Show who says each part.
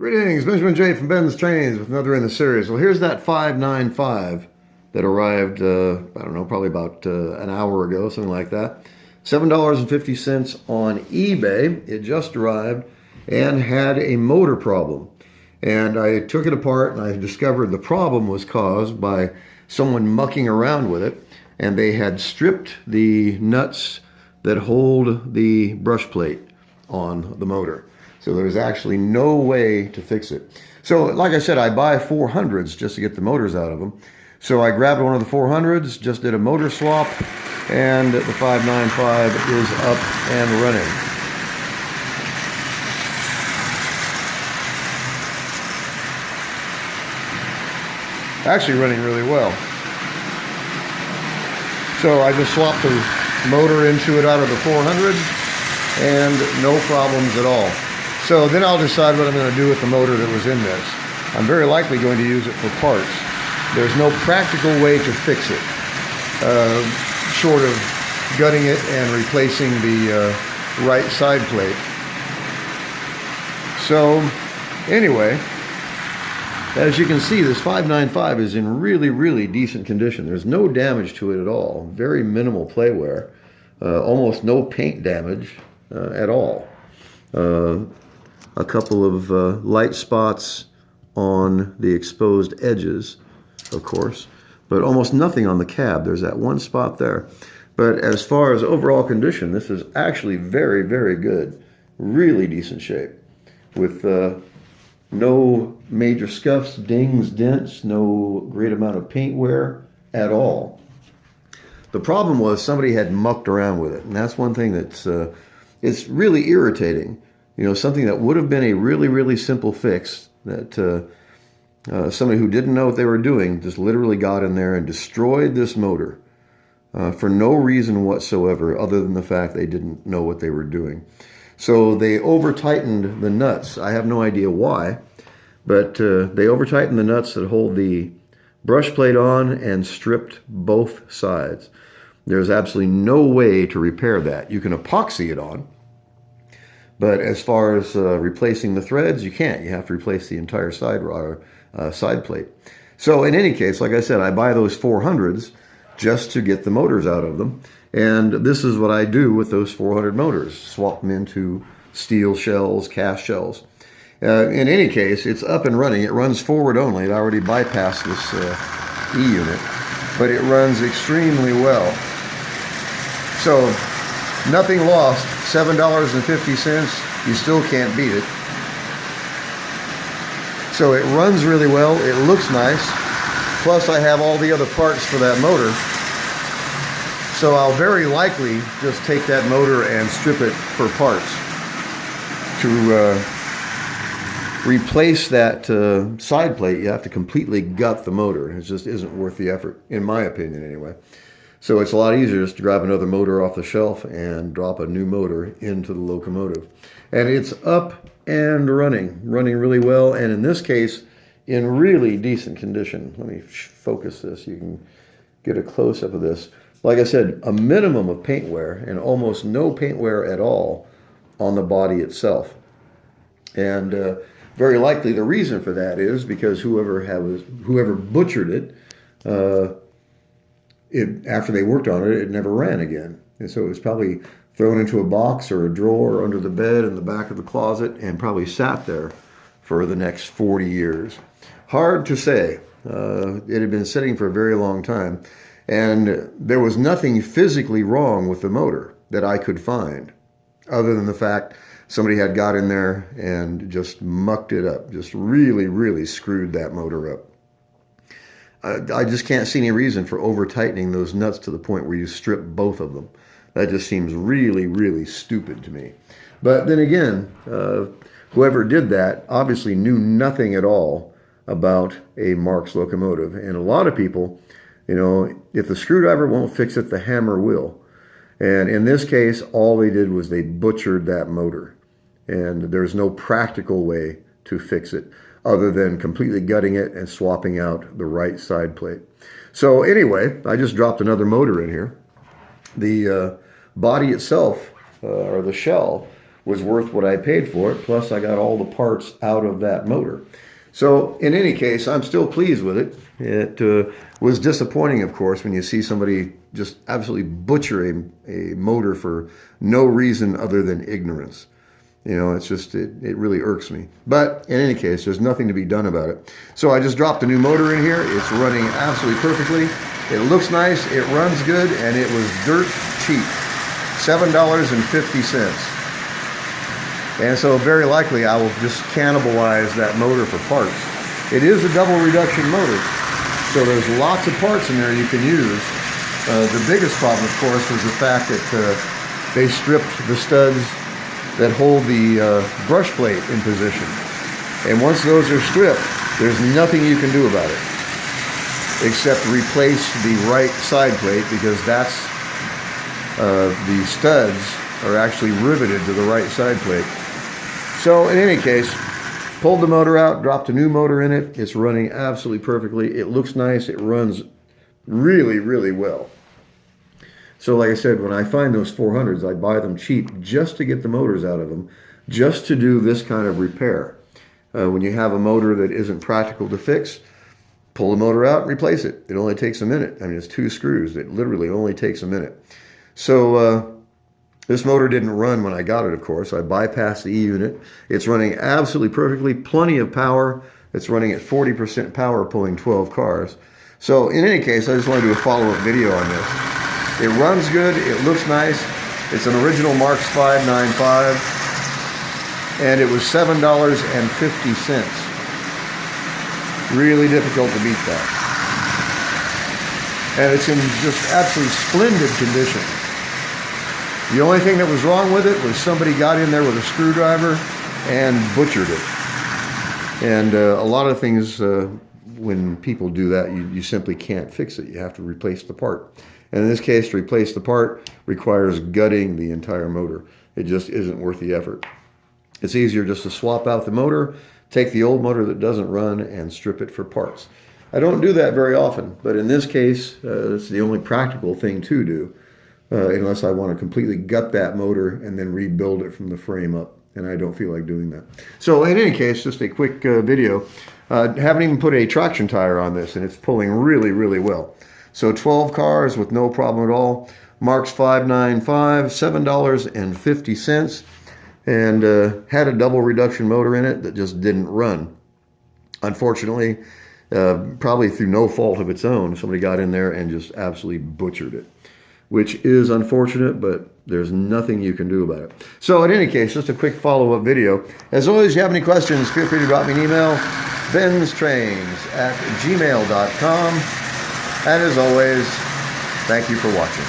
Speaker 1: Greetings, Benjamin J. from Ben's Trains with another in the series. Well, here's that 595 that arrived, I don't know, probably about an hour ago, something like that. $7.50 on eBay. It just arrived and had a motor problem. And I took it apart and I discovered the problem was caused by someone mucking around with it. And they had stripped the nuts that hold the brush plate on the motor. So there's actually no way to fix it. So like I said, I buy 400s just to get the motors out of them. So I grabbed one of the 400s, just did a motor swap, and the 595 is up and running. Actually running really well. So I just swapped the motor into it out of the 400 and no problems at all. So then I'll decide what I'm going to do with the motor that was in this. I'm very likely going to use it for parts. There's no practical way to fix it, short of gutting it and replacing the right side plate. So anyway, as you can see, this 595 is in really, really decent condition. There's no damage to it at all. Very minimal play wear. Almost no paint damage at all. A couple of light spots on the exposed edges, of course, but almost nothing on the cab. There's that one spot there. But as far as overall condition, this is actually very, very good. Really decent shape with no major scuffs, dings, dents, no great amount of paint wear at all. The problem was somebody had mucked around with it, and that's one thing that's it's really irritating. You know, something that would have been a really, really simple fix that somebody who didn't know what they were doing just literally got in there and destroyed this motor for no reason whatsoever other than the fact they didn't know what they were doing. So they over-tightened the nuts. I have no idea why, but they over-tightened the nuts that hold the brush plate on and stripped both sides. There's absolutely no way to repair that. You can epoxy it on, but as far as replacing the threads, you can't. You have to replace the entire side plate. So in any case, like I said, I buy those 400s just to get the motors out of them. And this is what I do with those 400 motors. Swap them into steel shells, cast shells. In any case, it's up and running. It runs forward only. It already bypassed this E-unit, but it runs extremely well. So nothing lost. $7.50. You still can't beat it. So it runs really well. It looks nice. Plus I have all the other parts for that motor. So I'll very likely just take that motor and strip it for parts to replace that side plate. You have to completely gut the motor. It just isn't worth the effort, in my opinion anyway. So it's a lot easier just to grab another motor off the shelf and drop a new motor into the locomotive. And it's up and running really well. And in this case, in really decent condition. Let me focus this. You can get a close-up of this. Like I said, a minimum of paint wear and almost no paint wear at all on the body itself. And very likely the reason for that is because whoever butchered it, after they worked on it, it never ran again. And so it was probably thrown into a box or a drawer or under the bed in the back of the closet and probably sat there for the next 40 years. Hard to say. It had been sitting for a very long time. And there was nothing physically wrong with the motor that I could find, other than the fact somebody had got in there and just mucked it up, just really, really screwed that motor up. I just can't see any reason for over-tightening those nuts to the point where you strip both of them. That just seems really, really stupid to me. But then again, whoever did that obviously knew nothing at all about a Marx locomotive. And a lot of people, you know, if the screwdriver won't fix it, the hammer will. And in this case, all they did was they butchered that motor. And there's no practical way to fix it other than completely gutting it and swapping out the right side plate. So anyway, I just dropped another motor in here. The body itself, or the shell, was worth what I paid for it. Plus, I got all the parts out of that motor. So in any case, I'm still pleased with it. It was disappointing, of course, when you see somebody just absolutely butcher a motor for no reason other than ignorance. You know, it's just, it really irks me. But in any case, there's nothing to be done about it. So I just dropped a new motor in here. It's running absolutely perfectly. It looks nice, it runs good, and it was dirt cheap. $7.50. And so very likely I will just cannibalize that motor for parts. It is a double reduction motor, so there's lots of parts in there you can use. The biggest problem, of course, was the fact that they stripped the studs that hold the brush plate in position. And once those are stripped, there's nothing you can do about it except replace the right side plate, because that's the studs are actually riveted to the right side plate. So in any case, pulled the motor out, dropped a new motor in it. It's running absolutely perfectly. It looks nice. It runs really, really well. So like I said, when I find those 400s, I buy them cheap just to get the motors out of them, just to do this kind of repair. When you have a motor that isn't practical to fix, pull the motor out and replace it. It only takes a minute. I mean, it's 2 screws. It literally only takes a minute. So this motor didn't run when I got it, of course. I bypassed the E-unit. It's running absolutely perfectly, plenty of power. It's running at 40% power, pulling 12 cars. So in any case, I just want to do a follow-up video on this. It runs good. It looks nice. It's an original Marx 595, and it was $7.50. Really difficult to beat that. And it's in just absolutely splendid condition. The only thing that was wrong with it was somebody got in there with a screwdriver and butchered it. And a lot of things, when people do that, you simply can't fix it. You have to replace the part. And in this case, to replace the part requires gutting the entire motor. It just isn't worth the effort. It's easier just to swap out the motor, take the old motor that doesn't run, and strip it for parts. I don't do that very often, but in this case, it's the only practical thing to do, unless I want to completely gut that motor and then rebuild it from the frame up, and I don't feel like doing that. So in any case, just a quick video. Haven't even put a traction tire on this, and it's pulling really, really well. So 12 cars with no problem at all. Marx 595, $7.50. And had a double reduction motor in it that just didn't run. Unfortunately, probably through no fault of its own, somebody got in there and just absolutely butchered it, which is unfortunate, but there's nothing you can do about it. So in any case, just a quick follow-up video. As always, if you have any questions, feel free to drop me an email, BENZTRAINZ@gmail.com. And as always, thank you for watching.